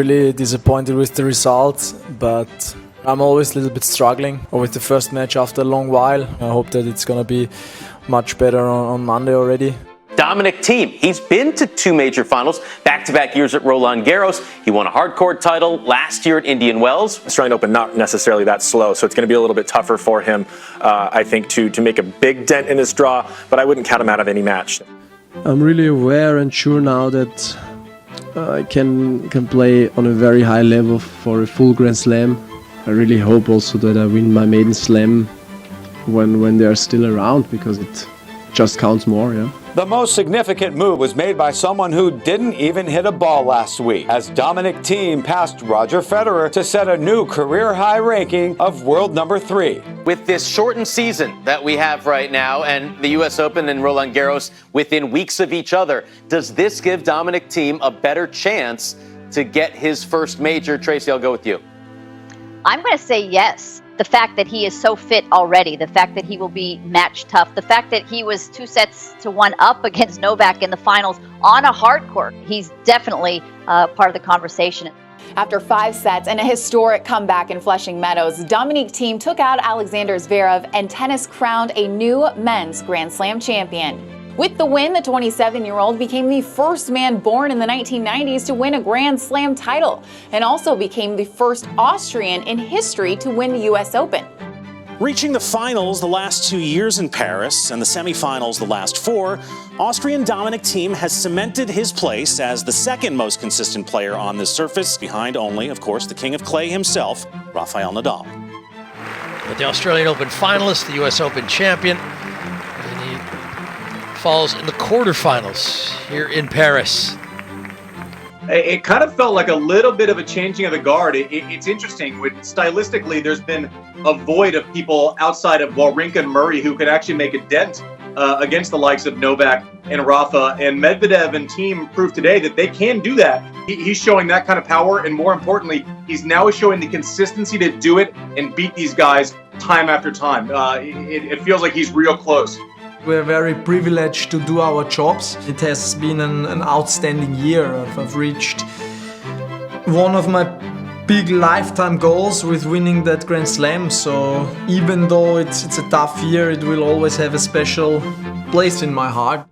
really disappointed with the results, but I'm always a little bit struggling with the first match after a long while. I hope that it's going to be much better on Monday already. Dominic Thiem, he's been to 2 major finals, back-to-back years at Roland Garros. He won a hardcourt title last year at Indian Wells. Australian Open not necessarily that slow, so it's going to be a little bit tougher for him, I think, to make a big dent in his draw, but I wouldn't count him out of any match. I'm really aware and sure now that I can play on a very high level for a full Grand Slam. I really hope also that I win my maiden slam when they are still around, because it just counts more, yeah. The most significant move was made by someone who didn't even hit a ball last week, as Dominic Thiem passed Roger Federer to set a new career-high ranking of world number 3. With this shortened season that we have right now and the U.S. Open and Roland Garros within weeks of each other, does this give Dominic Thiem a better chance to get his first major? Tracy, I'll go with you. I'm going to say yes. The fact that he is so fit already, the fact that he will be match tough, the fact that he was 2-1 up against Novak in the finals on a hard court, he's definitely part of the conversation. After 5 sets and a historic comeback in Flushing Meadows, Dominic Thiem took out Alexander Zverev and tennis crowned a new men's Grand Slam champion. With the win, the 27-year-old became the first man born in the 1990s to win a Grand Slam title, and also became the first Austrian in history to win the U.S. Open. Reaching the finals the last 2 years in Paris and the semifinals the last 4, Austrian Dominic Thiem has cemented his place as the second most consistent player on this surface, behind only, of course, the king of clay himself, Rafael Nadal. But the Australian Open finalist, the U.S. Open champion, falls in the quarterfinals here in Paris. It kind of felt like a little bit of a changing of the guard. It's interesting. Stylistically, there's been a void of people outside of Wawrinka and Murray who could actually make a dent against the likes of Novak and Rafa. And Medvedev and Thiem proved today that they can do that. He's showing that kind of power, and more importantly, he's now showing the consistency to do it and beat these guys time after time. It feels like he's real close. We're very privileged to do our jobs. It has been an outstanding year. I've reached one of my big lifetime goals with winning that Grand Slam. So even though it's a tough year, it will always have a special place in my heart.